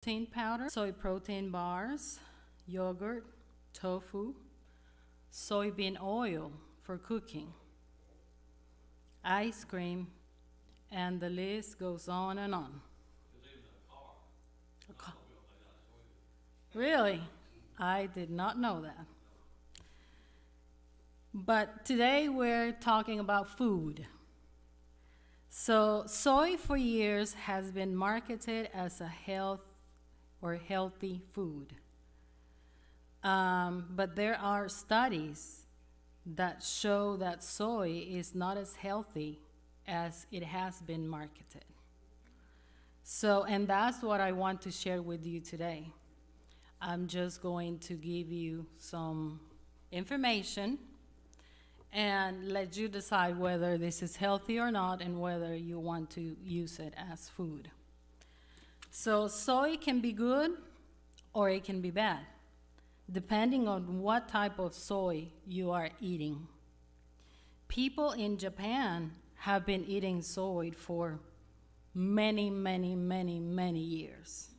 protein powder, soy protein bars, yogurt, tofu, soybean oil for cooking, ice cream, and the list goes on and on. A ca- Really? I did not know that. But today we're talking about food. So, soy for years has been marketed as a health or healthy food. But there are studies that show that soy is not as healthy as it has been marketed. So, and that's what I want to share with you today. I'm just going to give you some information and let you decide whether this is healthy or not and whether you want to use it as food. So, soy can be good or it can be bad, depending on what type of soy you are eating. People in Japan have been eating soy for many years.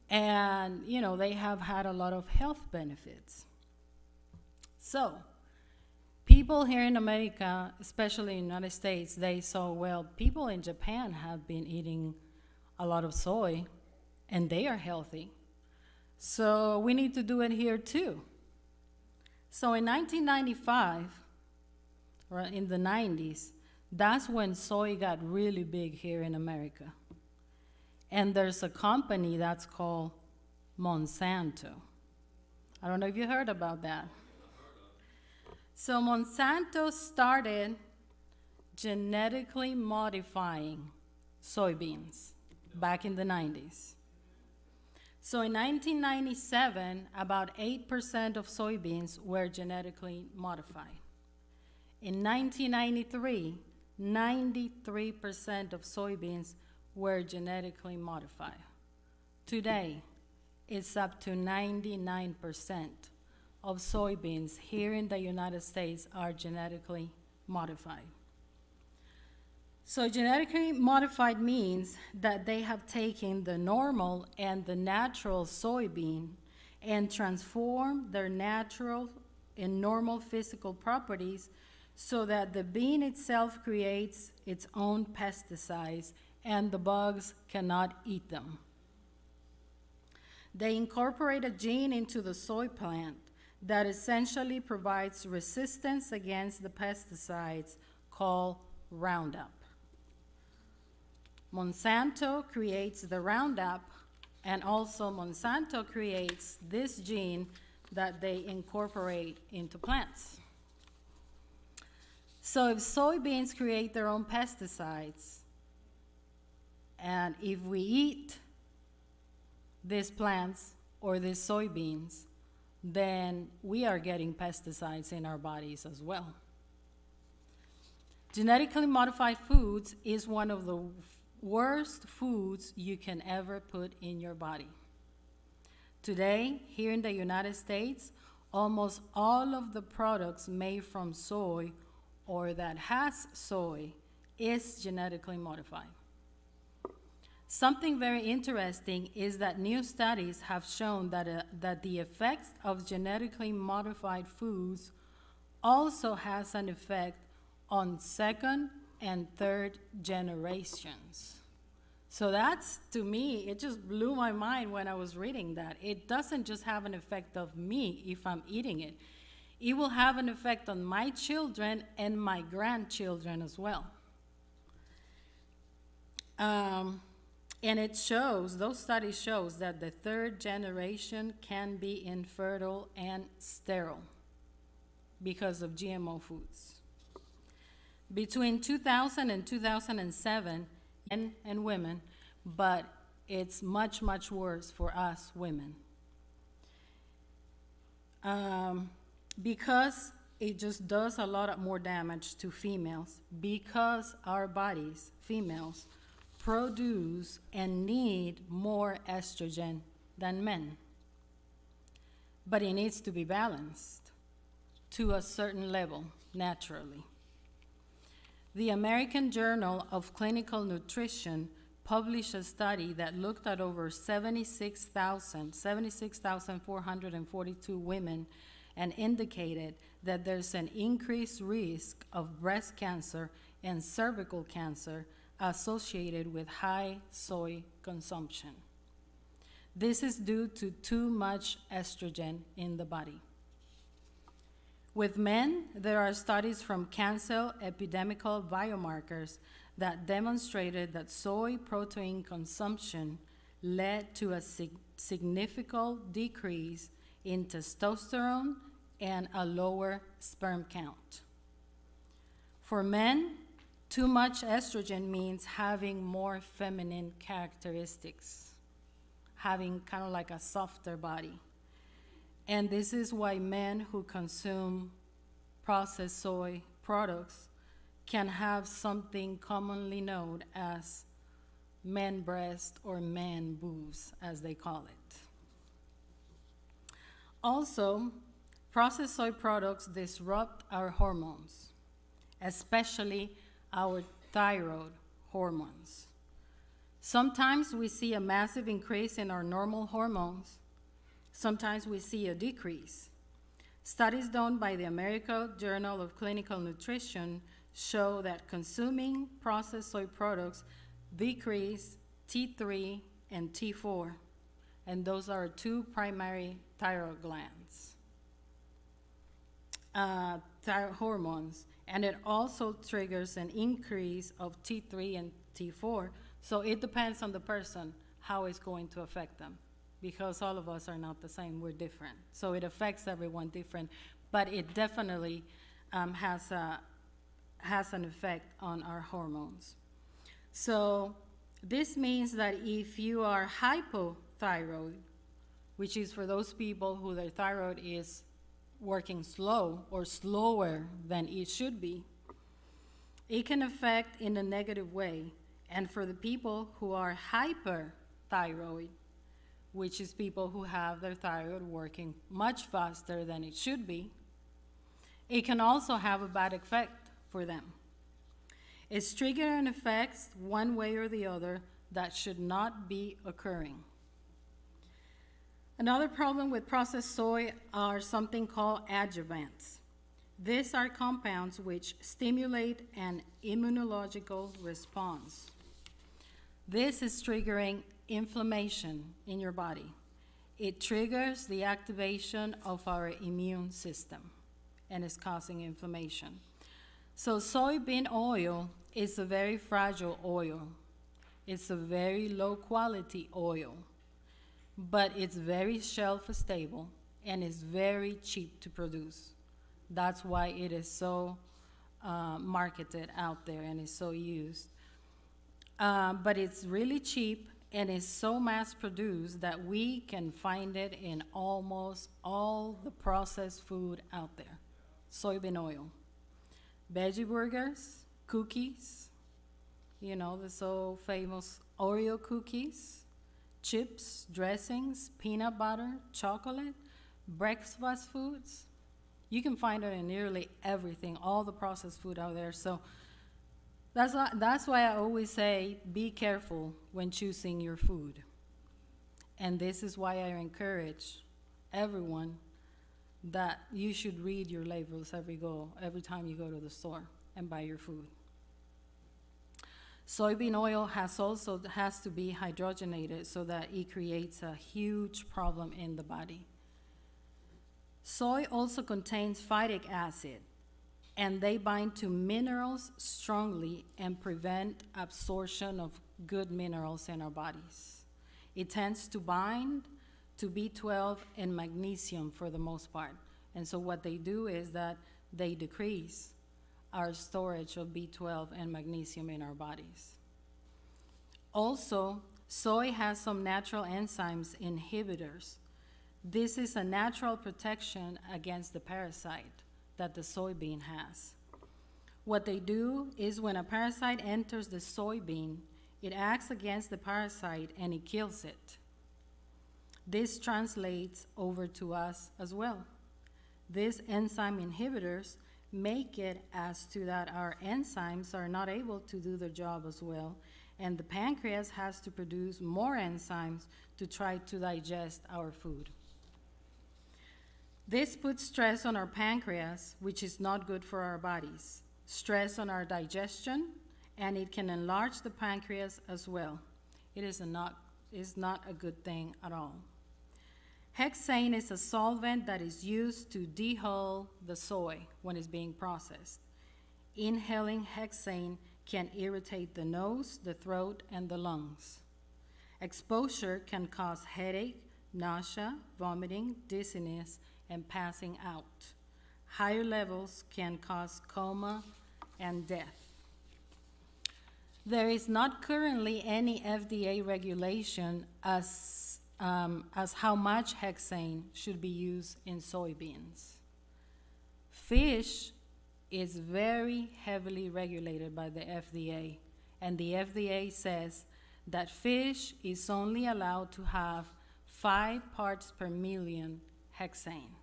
And, they have had a lot of health benefits. So, people here in America, especially in the United States, they saw, well, people in Japan have been eating a lot of soy and they are healthy. So we need to do it here too. So in 1995, or in the 90s, that's when soy got really big here in America. And there's a company that's called Monsanto. I don't know if you heard about that. So Monsanto started genetically modifying soybeans back in the 90s. So in 1997, about 8% of soybeans were genetically modified. In 1993, 93% of soybeans were genetically modified. Today, it's up to 99% of soybeans here in the United States are genetically modified. So genetically modified means that they have taken the normal and the natural soybean and transformed their natural and normal physical properties so that the bean itself creates its own pesticides and the bugs cannot eat them. They incorporate a gene into the soy plant that essentially provides resistance against the pesticides called Roundup. Monsanto creates the Roundup, and also Monsanto creates this gene that they incorporate into plants. So if soybeans create their own pesticides, and if we eat these plants or these soybeans, then we are getting pesticides in our bodies as well. Genetically modified foods is one of the worst foods you can ever put in your body. Today, here in the United States, almost all of the products made from soy or that has soy is genetically modified. Something very interesting is that new studies have shown that the effects of genetically modified foods also has an effect on second and third generations. So that's, to me, it just blew my mind when I was reading that. It doesn't just have an effect of me if I'm eating it. It will have an effect on my children and my grandchildren as well. And it shows, those studies shows that the third generation can be infertile and sterile because of GMO foods. Between 2000 and 2007, men and women, but it's much worse for us women. Because it just does a lot more damage to females, because our bodies, females, produce and need more estrogen than men. But it needs to be balanced to a certain level naturally. The American Journal of Clinical Nutrition published a study that looked at over 76,442 women and indicated that there's an increased risk of breast cancer and cervical cancer associated with high soy consumption. This is due to too much estrogen in the body. With men, there are studies from cancer epidemical biomarkers that demonstrated that soy protein consumption led to a significant decrease in testosterone and a lower sperm count. For men, too much estrogen means having more feminine characteristics, having kind of like a softer body. And this is why men who consume processed soy products can have something commonly known as man breast or man boobs, as they call it. Also, processed soy products disrupt our hormones, especially our thyroid hormones. Sometimes we see a massive increase in our normal hormones. Sometimes we see a decrease. Studies done by the American Journal of Clinical Nutrition show that consuming processed soy products decrease T3 and T4, and those are two primary thyroid glands, thyroid hormones, and it also triggers an increase of T3 and T4. So it depends on the person how it's going to affect them, because all of us are not the same, we're different. So it affects everyone different, but it definitely has an effect on our hormones. So this means that if you are hypothyroid, which is for those people who their thyroid is working slow or slower than it should be, it can affect in a negative way. And for the people who are hyperthyroid, which is people who have their thyroid working much faster than it should be, it can also have a bad effect for them. It's triggering effects one way or the other that should not be occurring. Another problem with processed soy are something called adjuvants. These are compounds which stimulate an immunological response. This is triggering inflammation in your body. It triggers the activation of our immune system and is causing inflammation. So soybean oil is a very fragile oil. It's a very low quality oil, but it's very shelf stable and is very cheap to produce. That's why it is so marketed out there and is so used. But it's really cheap and is so mass produced that we can find it in almost all the processed food out there. Soybean oil. Veggie burgers, cookies, you know, the so famous Oreo cookies, chips, dressings, peanut butter, chocolate, breakfast foods. You can find it in nearly everything, all the processed food out there. So that's why I always say be careful when choosing your food. And this is why I encourage everyone that you should read your labels every time you go to the store and buy your food. Soybean oil has to be hydrogenated so that it creates a huge problem in the body. Soy also contains phytic acid, and they bind to minerals strongly and prevent absorption of good minerals in our bodies. It tends to bind to B12 and magnesium for the most part. And so what they do is that they decrease our storage of B12 and magnesium in our bodies. Also, soy has some natural enzymes inhibitors. This is a natural protection against the parasite that the soybean has. What they do is when a parasite enters the soybean, it acts against the parasite and it kills it. This translates over to us as well. These enzyme inhibitors make it as to that our enzymes are not able to do their job as well, and the pancreas has to produce more enzymes to try to digest our food. This puts stress on our pancreas, which is not good for our bodies, stress on our digestion, and it can enlarge the pancreas as well. It is not a good thing at all. Hexane is a solvent that is used to dehull the soy when it's being processed. Inhaling hexane can irritate the nose, the throat, and the lungs. Exposure can cause headache, nausea, vomiting, dizziness, and passing out. Higher levels can cause coma and death. There is not currently any FDA regulation as how much hexane should be used in soybeans. Fish is very heavily regulated by the FDA, and the FDA says that fish is only allowed to have 5 parts per million hexane.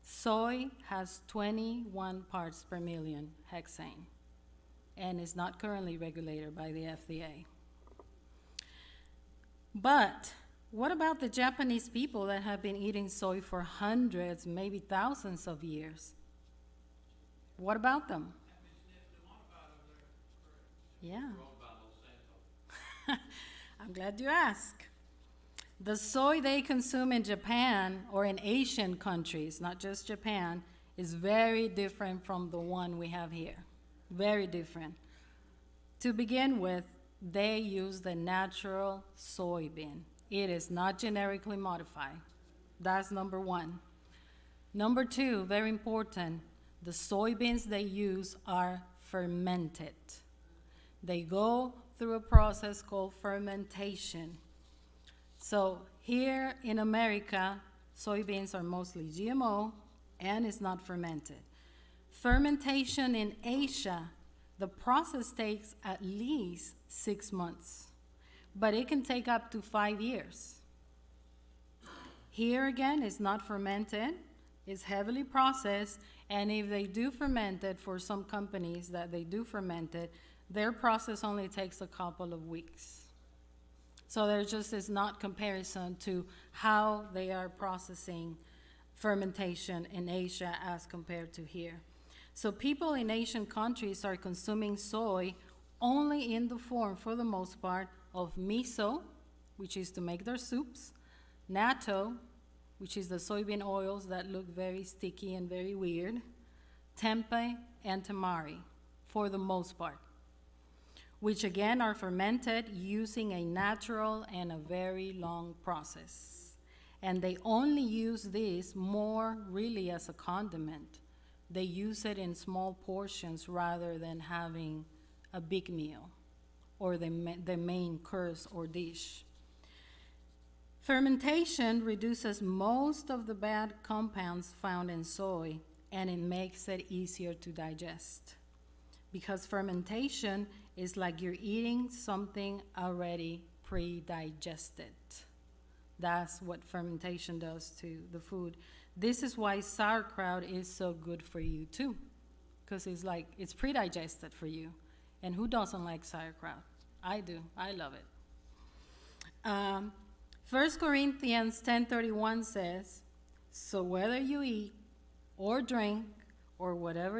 Soy has 21 parts per million hexane and is not currently regulated by the FDA. But what about the Japanese people that have been eating soy for hundreds, maybe thousands of years? What about them? Yeah. I'm glad you asked. The soy they consume in Japan or in Asian countries, not just Japan, is very different from the one we have here. Very different. To begin with, they use the natural soybean. It is not genetically modified. That's number one. Number two, very important, the soybeans they use are fermented. They go through a process called fermentation. So here in America, soybeans are mostly GMO and it's not fermented. Fermentation in Asia, the process takes at least 6 months, but it can take up to 5 years. Here again, it's not fermented, it's heavily processed, and if they do ferment it, for some companies that they do ferment it, their process only takes a couple of weeks. So there just is not comparison to how they are processing fermentation in Asia as compared to here. So people in Asian countries are consuming soy only in the form, for the most part, of miso, which is to make their soups, natto, which is the soybean oils that look very sticky and very weird, tempeh, and tamari, for the most part, which again are fermented using a natural and a very long process. And they only use this more really as a condiment. They use it in small portions rather than having a big meal or the main course or dish. Fermentation reduces most of the bad compounds found in soy, and it makes it easier to digest. Because fermentation is like you're eating something already pre-digested. That's what fermentation does to the food. This is why sauerkraut is so good for you too, because it's pre-digested for you. And who doesn't like sauerkraut? I do. I love it. 1 Corinthians 10:31 says, so whether you eat or drink or whatever